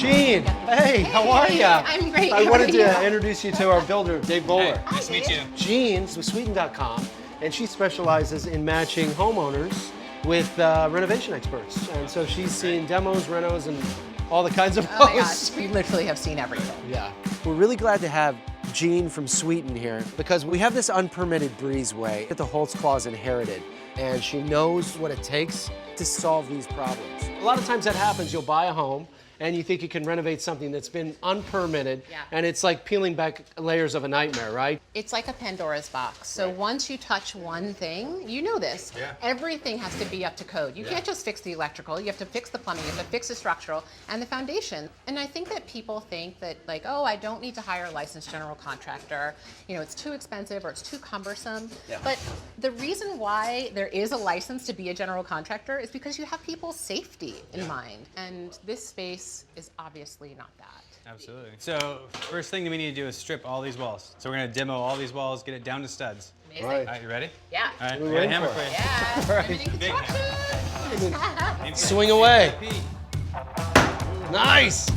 Jean, hey, how are you? I'm great. I How wanted are you? to introduce you to our builder, Dave Bowler. Hey, nice to meet you. Jean's with Sweeten.com, and she specializes in matching homeowners with renovation experts. And so she's seen demos, renos, and all the kinds of Oh my posts. gosh, we literally have seen everything. Yeah. We're really glad to have Jean from Sweeten here because we have this unpermitted breezeway that the Holtz Clause inherited, and she knows what it takes to solve these problems. A lot of times that happens, you'll buy a home and you think you can renovate something that's been unpermitted, and it's like peeling back layers of a nightmare, right? It's like a Pandora's box. So once you touch one thing, you know this, everything has to be up to code. You can't just fix the electrical, you have to fix the plumbing, you have to fix the structural and the foundation. And I think that people think that like, oh, I don't need to hire a licensed general contractor. You know, it's too expensive or it's too cumbersome. But the reason why there is a license to be a general contractor is because you have people's safety in mind. And this space is obviously not that. Absolutely. So first thing that we need to do is strip all these walls. So we're going to demo all these walls, get it down to studs. Amazing. Right. All right, you ready? Yeah. All right, We're we got a waiting hammer for for it. you. Yeah. Right. Riveting Big construction. Swing away. Pete. Nice.